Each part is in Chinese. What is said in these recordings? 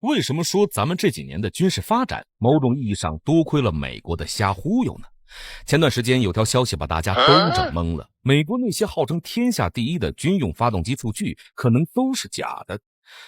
为什么说咱们这几年的军事发展某种意义上多亏了美国的瞎忽悠呢？前段时间有条消息把大家都整懵了，美国那些号称天下第一的军用发动机数据可能都是假的。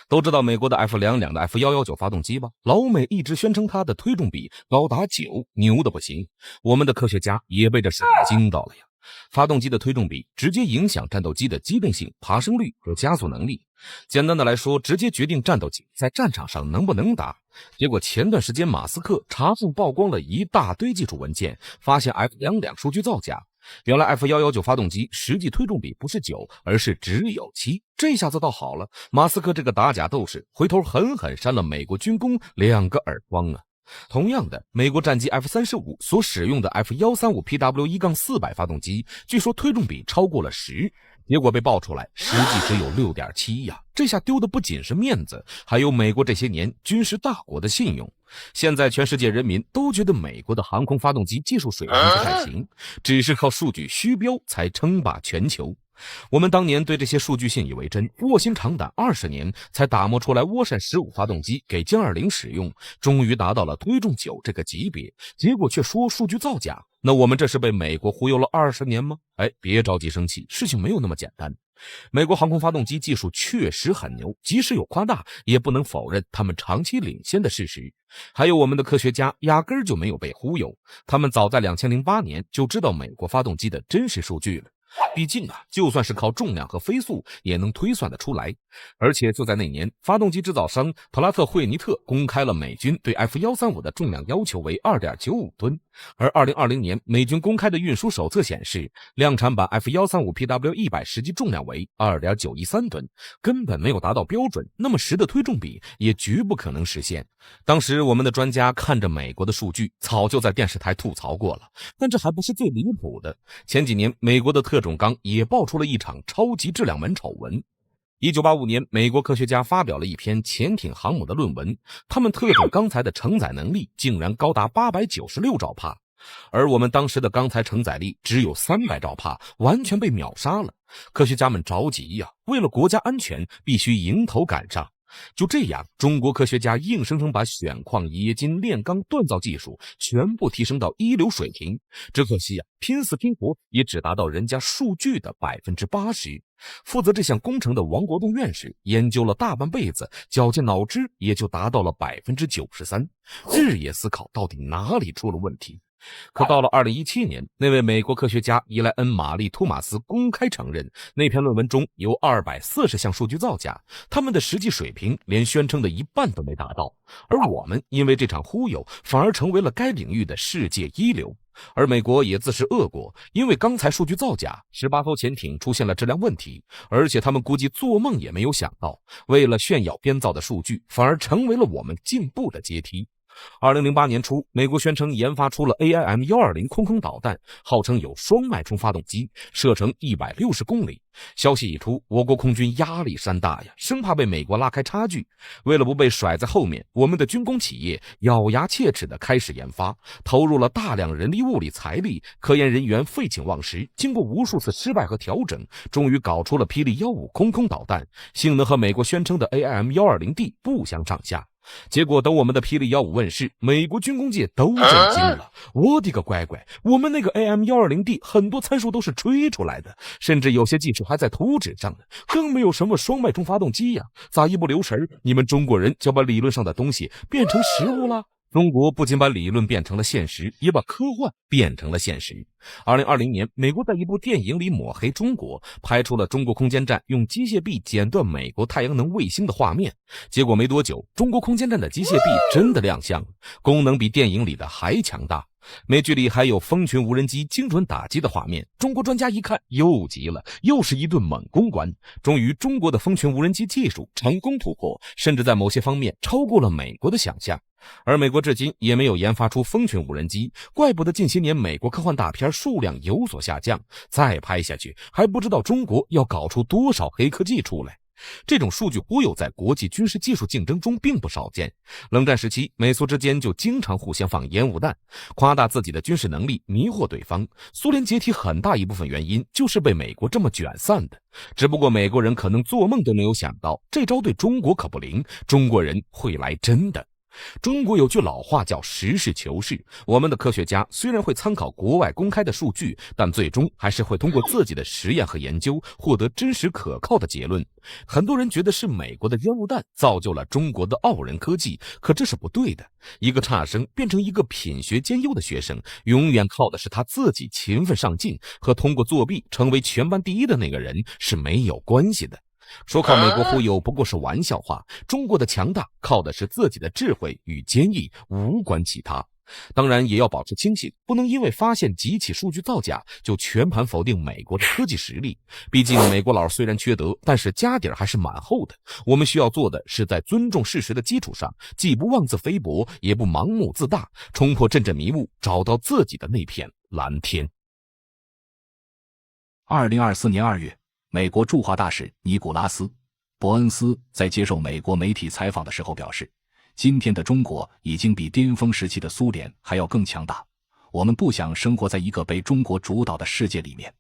都知道美国的 F-22的 F-119发动机吧？老美一直宣称它的推重比高达9，牛的不行。我们的科学家也被这事惊到了呀。发动机的推重比直接影响战斗机的机动性、爬升率和加速能力。简单的来说，直接决定战斗机在战场上能不能打。结果前段时间马斯克查处曝光了一大堆技术文件，发现 F-22数据造假。原来 F-119发动机实际推重比不是9，而是只有7。这下子倒好了，马斯克这个打假斗士回头狠狠扇了美国军工2个耳光啊！同样的，美国战机 F-35所使用的 F-135PW1-400发动机，据说推重比超过了10，结果被爆出来，实际只有 6.7 呀！这下丢的不仅是面子，还有美国这些年军事大国的信用。现在全世界人民都觉得美国的航空发动机技术水平不太行，只是靠数据虚标才称霸全球。我们当年对这些数据信以为真，卧薪尝胆20年才打磨出来涡扇15发动机给歼20使用，终于达到了推重9这个级别，结果却说数据造假。那我们这是被美国忽悠了20年吗？别着急生气，事情没有那么简单。美国航空发动机技术确实很牛，即使有夸大，也不能否认他们长期领先的事实。还有我们的科学家压根儿就没有被忽悠，他们早在2008年就知道美国发动机的真实数据了。毕竟就算是靠重量和飞速也能推算得出来。而且就在那年，发动机制造商普拉特惠尼特公开了美军对 F-135的重量要求为 2.95 吨，而2020年美军公开的运输手册显示，量产版 F-135PW100 实际重量为 2.913 吨，根本没有达到标准，那么10的推重比也绝不可能实现。当时我们的专家看着美国的数据，早就在电视台吐槽过了。但这还不是最离谱的，前几年美国的特种钢也爆出了一场超级质量门丑闻。1985年，美国科学家发表了一篇潜艇航母的论文，他们特种钢材的承载能力竟然高达896兆帕，而我们当时的钢材承载力只有300兆帕，完全被秒杀了。科学家们着急呀，为了国家安全，必须迎头赶上。就这样，中国科学家硬生生把选矿、冶金、炼钢、锻造技术全部提升到一流水平。只可惜拼死拼活也只达到人家数据的 80%。负责这项工程的王国栋院士研究了大半辈子，绞尽脑汁也就达到了 93%， 日夜思考到底哪里出了问题。可到了2017年，那位美国科学家伊莱恩·玛丽·托马斯公开承认，那篇论文中有240项数据造假，他们的实际水平连宣称的一半都没达到。而我们因为这场忽悠，反而成为了该领域的世界一流。而美国也自是恶果，因为刚才数据造假，18艘潜艇出现了质量问题，而且他们估计做梦也没有想到，为了炫耀编造的数据，反而成为了我们进步的阶梯。2008年初，美国宣称研发出了 AIM-120 空空导弹，号称有双脉冲发动机，射程160公里。消息一出，我国空军压力山大呀，生怕被美国拉开差距。为了不被甩在后面，我们的军工企业咬牙切齿地开始研发，投入了大量人力、物力、财力，科研人员废寝忘食，经过无数次失败和调整，终于搞出了霹雳15空空导弹，性能和美国宣称的 AIM-120D 不相上下。结果等我们的霹雳15问世，美国军工界都震惊了。我的个乖乖，我们那个 AIM-120D 很多参数都是吹出来的，甚至有些技术还在图纸上呢，更没有什么双脉冲发动机呀。咋一不留神，你们中国人就把理论上的东西变成实物了？中国不仅把理论变成了现实，也把科幻变成了现实。2020年，美国在一部电影里抹黑中国，拍出了中国空间站用机械臂剪断美国太阳能卫星的画面。结果没多久，中国空间站的机械臂真的亮相，功能比电影里的还强大。美剧里还有蜂群无人机精准打击的画面，中国专家一看又急了，又是一顿猛攻关。终于，中国的蜂群无人机技术成功突破，甚至在某些方面超过了美国的想象。而美国至今也没有研发出蜂群无人机，怪不得近些年美国科幻大片数量有所下降，再拍下去还不知道中国要搞出多少黑科技出来。这种数据忽悠在国际军事技术竞争中并不少见。冷战时期，美苏之间就经常互相放烟雾弹，夸大自己的军事能力，迷惑对方。苏联解体很大一部分原因就是被美国这么卷散的。只不过美国人可能做梦都没有想到，这招对中国可不灵，中国人会来真的。中国有句老话叫实事求是，我们的科学家虽然会参考国外公开的数据，但最终还是会通过自己的实验和研究获得真实可靠的结论。很多人觉得是美国的烟雾弹造就了中国的傲人科技，可这是不对的。一个差生变成一个品学兼优的学生，永远靠的是他自己勤奋上进，和通过作弊成为全班第一的那个人是没有关系的。说靠美国忽悠不过是玩笑话，中国的强大靠的是自己的智慧与坚毅，无关其他。当然也要保持清醒，不能因为发现几起数据造假就全盘否定美国的科技实力。毕竟美国佬虽然缺德，但是家底还是蛮厚的。我们需要做的是在尊重事实的基础上，既不妄自菲薄，也不盲目自大，冲破阵阵迷雾，找到自己的那片蓝天。2024年2月，美国驻华大使尼古拉斯·伯恩斯在接受美国媒体采访的时候表示，今天的中国已经比巅峰时期的苏联还要更强大，我们不想生活在一个被中国主导的世界里面。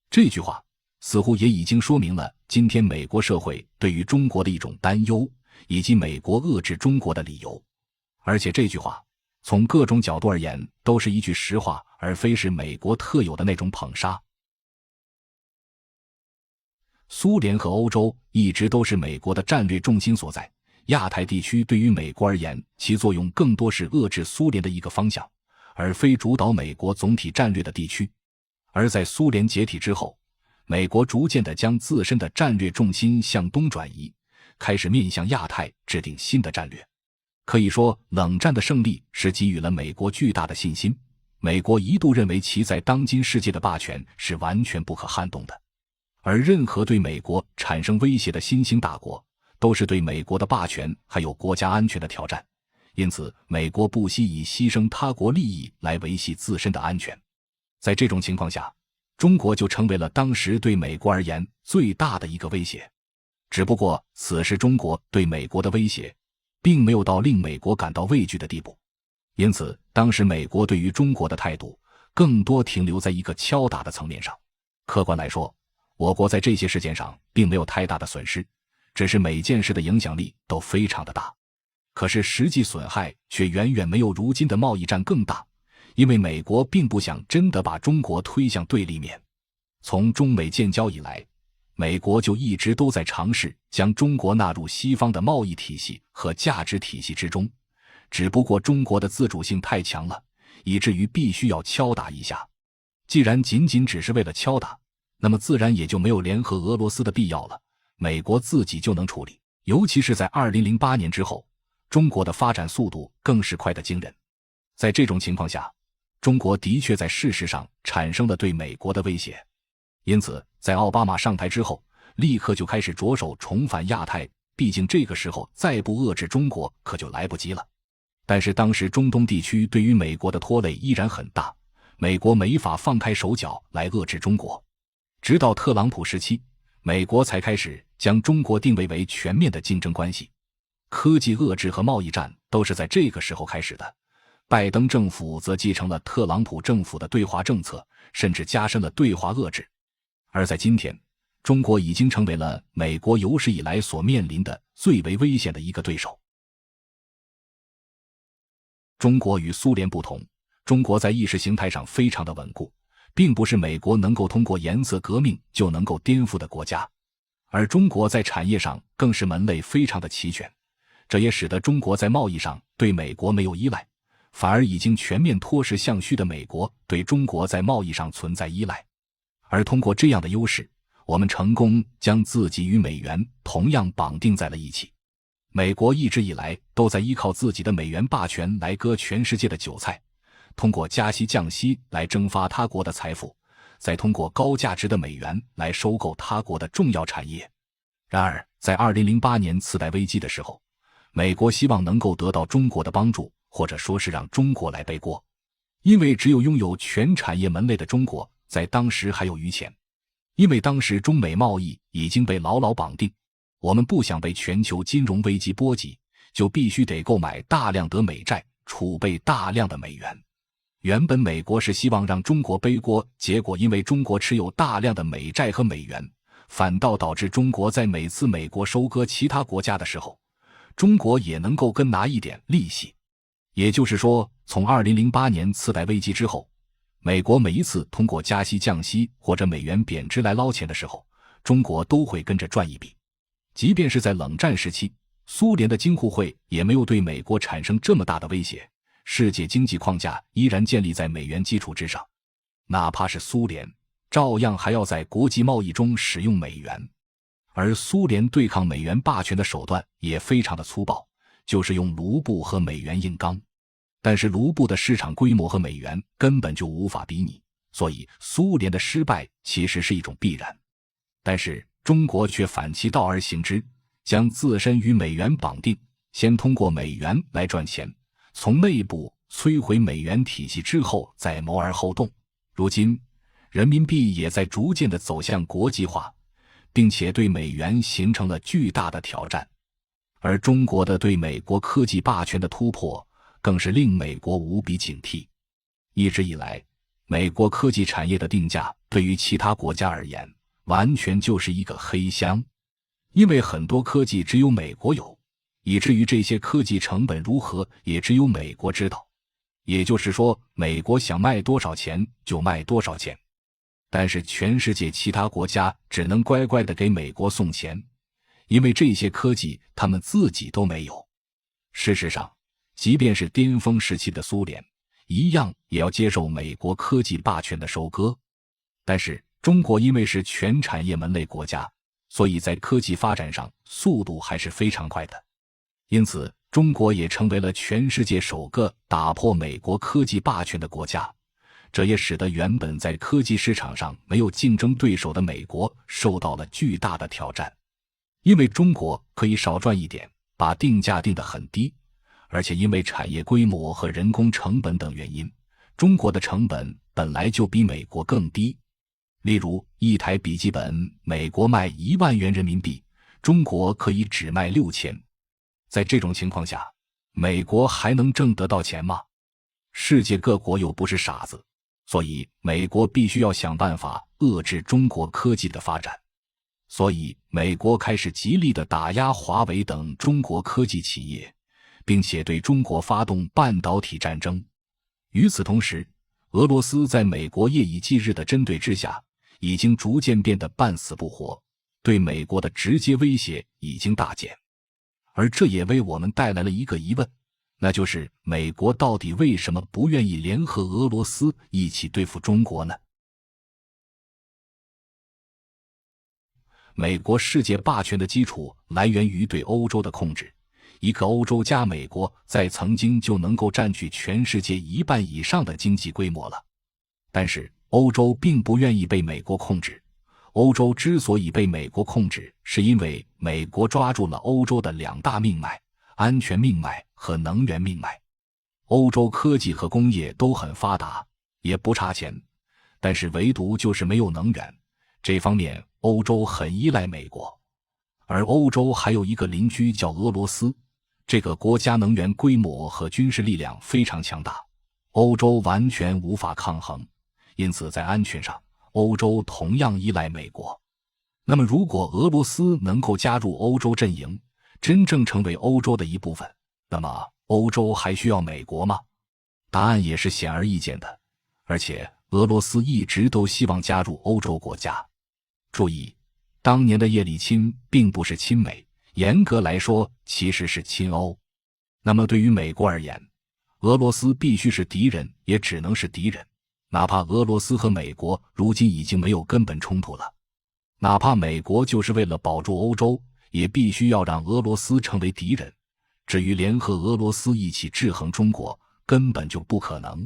这句话似乎也已经说明了今天美国社会对于中国的一种担忧，以及美国遏制中国的理由。而且这句话从各种角度而言都是一句实话，而非是美国特有的那种捧杀。苏联和欧洲一直都是美国的战略重心所在，亚太地区对于美国而言，其作用更多是遏制苏联的一个方向，而非主导美国总体战略的地区。而在苏联解体之后，美国逐渐地将自身的战略重心向东转移，开始面向亚太制定新的战略。可以说，冷战的胜利是给予了美国巨大的信心。美国一度认为其在当今世界的霸权是完全不可撼动的。而任何对美国产生威胁的新兴大国，都是对美国的霸权还有国家安全的挑战，因此美国不惜以牺牲他国利益来维系自身的安全。在这种情况下，中国就成为了当时对美国而言最大的一个威胁。只不过此时中国对美国的威胁并没有到令美国感到畏惧的地步，因此当时美国对于中国的态度更多停留在一个敲打的层面上。客观来说，我国在这些事件上并没有太大的损失，只是每件事的影响力都非常的大。可是实际损害却远远没有如今的贸易战更大，因为美国并不想真的把中国推向对立面。从中美建交以来，美国就一直都在尝试将中国纳入西方的贸易体系和价值体系之中，只不过中国的自主性太强了，以至于必须要敲打一下。既然仅仅只是为了敲打，那么自然也就没有联合俄罗斯的必要了，美国自己就能处理。尤其是在2008年之后，中国的发展速度更是快得惊人。在这种情况下，中国的确在事实上产生了对美国的威胁。因此在奥巴马上台之后，立刻就开始着手重返亚太，毕竟这个时候再不遏制中国可就来不及了。但是当时中东地区对于美国的拖累依然很大，美国没法放开手脚来遏制中国。直到特朗普时期，美国才开始将中国定位为全面的竞争关系。科技遏制和贸易战都是在这个时候开始的。拜登政府则继承了特朗普政府的对华政策，甚至加深了对华遏制。而在今天，中国已经成为了美国有史以来所面临的最为危险的一个对手。中国与苏联不同，中国在意识形态上非常的稳固，并不是美国能够通过颜色革命就能够颠覆的国家。而中国在产业上更是门类非常的齐全，这也使得中国在贸易上对美国没有依赖，反而已经全面脱实向虚的美国对中国在贸易上存在依赖。而通过这样的优势，我们成功将自己与美元同样绑定在了一起。美国一直以来都在依靠自己的美元霸权来割全世界的韭菜，通过加息降息来蒸发他国的财富，再通过高价值的美元来收购他国的重要产业。然而在2008年次贷危机的时候，美国希望能够得到中国的帮助，或者说是让中国来背锅，因为只有拥有全产业门类的中国在当时还有余钱。因为当时中美贸易已经被牢牢绑定，我们不想被全球金融危机波及，就必须得购买大量的美债，储备大量的美元。原本美国是希望让中国背锅，结果因为中国持有大量的美债和美元，反倒导致中国在每次美国收割其他国家的时候，中国也能够跟拿一点利息。也就是说，从2008年次贷危机之后，美国每一次通过加息降息或者美元贬值来捞钱的时候，中国都会跟着赚一笔。即便是在冷战时期，苏联的京沪会也没有对美国产生这么大的威胁，世界经济框架依然建立在美元基础之上。哪怕是苏联，照样还要在国际贸易中使用美元。而苏联对抗美元霸权的手段也非常的粗暴，就是用卢布和美元硬刚。但是卢布的市场规模和美元根本就无法比拟，所以苏联的失败其实是一种必然。但是中国却反其道而行之，将自身与美元绑定，先通过美元来赚钱，从内部摧毁美元体系之后再谋而后动。如今人民币也在逐渐地走向国际化，并且对美元形成了巨大的挑战。而中国的对美国科技霸权的突破更是令美国无比警惕。一直以来，美国科技产业的定价对于其他国家而言完全就是一个黑箱，因为很多科技只有美国有，以至于这些科技成本如何也只有美国知道。也就是说，美国想卖多少钱就卖多少钱。但是全世界其他国家只能乖乖地给美国送钱，因为这些科技他们自己都没有。事实上，即便是巅峰时期的苏联，一样也要接受美国科技霸权的收割。但是中国因为是全产业门类国家，所以在科技发展上速度还是非常快的。因此中国也成为了全世界首个打破美国科技霸权的国家，这也使得原本在科技市场上没有竞争对手的美国受到了巨大的挑战。因为中国可以少赚一点，把定价定得很低，而且因为产业规模和人工成本等原因，中国的成本本来就比美国更低。例如一台笔记本美国卖1万元人民币，中国可以只卖6000。在这种情况下，美国还能挣得到钱吗？世界各国又不是傻子，所以美国必须要想办法遏制中国科技的发展。所以美国开始极力地打压华为等中国科技企业，并且对中国发动半导体战争。与此同时，俄罗斯在美国夜以继日的针对之下，已经逐渐变得半死不活，对美国的直接威胁已经大减。而这也为我们带来了一个疑问，那就是美国到底为什么不愿意联合俄罗斯一起对付中国呢？美国世界霸权的基础来源于对欧洲的控制，一个欧洲加美国在曾经就能够占据全世界1半以上的经济规模了。但是欧洲并不愿意被美国控制，欧洲之所以被美国控制，是因为美国抓住了欧洲的2大命脉：安全命脉和能源命脉。欧洲科技和工业都很发达，也不差钱，但是唯独就是没有能源，这方面欧洲很依赖美国。而欧洲还有一个邻居叫俄罗斯，这个国家能源规模和军事力量非常强大，欧洲完全无法抗衡，因此在安全上欧洲同样依赖美国。那么如果俄罗斯能够加入欧洲阵营，真正成为欧洲的一部分，那么欧洲还需要美国吗？答案也是显而易见的，而且俄罗斯一直都希望加入欧洲国家。注意，当年的叶利钦并不是亲美，严格来说其实是亲欧。那么对于美国而言，俄罗斯必须是敌人，也只能是敌人。哪怕俄罗斯和美国如今已经没有根本冲突了，哪怕美国就是为了保住欧洲，也必须要让俄罗斯成为敌人。至于联合俄罗斯一起制衡中国，根本就不可能。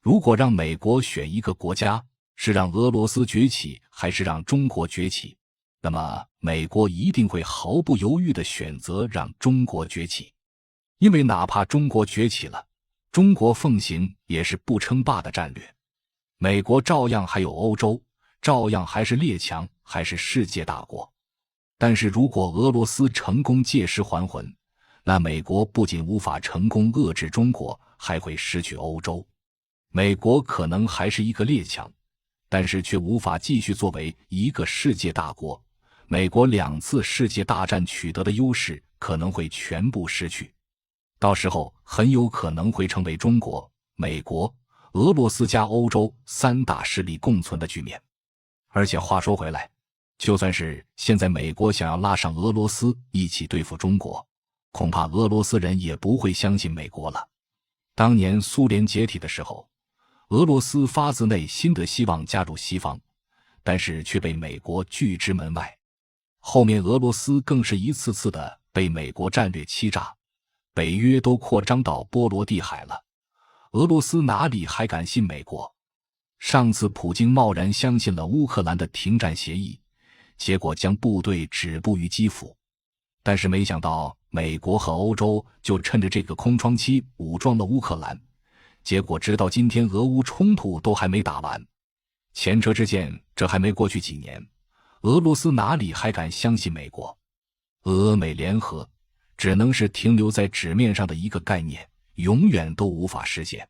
如果让美国选一个国家，是让俄罗斯崛起还是让中国崛起，那么美国一定会毫不犹豫地选择让中国崛起。因为哪怕中国崛起了，中国奉行也是不称霸的战略，美国照样还有欧洲，照样还是列强，还是世界大国。但是如果俄罗斯成功借尸还魂，那美国不仅无法成功遏制中国，还会失去欧洲。美国可能还是一个列强，但是却无法继续作为一个世界大国。美国2次世界大战取得的优势可能会全部失去，到时候很有可能会成为中国、美国、俄罗斯加欧洲3大势力共存的局面。而且话说回来，就算是现在美国想要拉上俄罗斯一起对付中国，恐怕俄罗斯人也不会相信美国了。当年苏联解体的时候，俄罗斯发自内心的希望加入西方，但是却被美国拒之门外。后面俄罗斯更是一次次的被美国战略欺诈，北约都扩张到波罗的海了，俄罗斯哪里还敢信美国？上次普京贸然相信了乌克兰的停战协议，结果将部队止步于基辅。但是没想到美国和欧洲就趁着这个空窗期武装了乌克兰，结果直到今天俄乌冲突都还没打完。前车之鉴，这还没过去几年，俄罗斯哪里还敢相信美国？俄美联合只能是停留在纸面上的一个概念，永远都无法实现。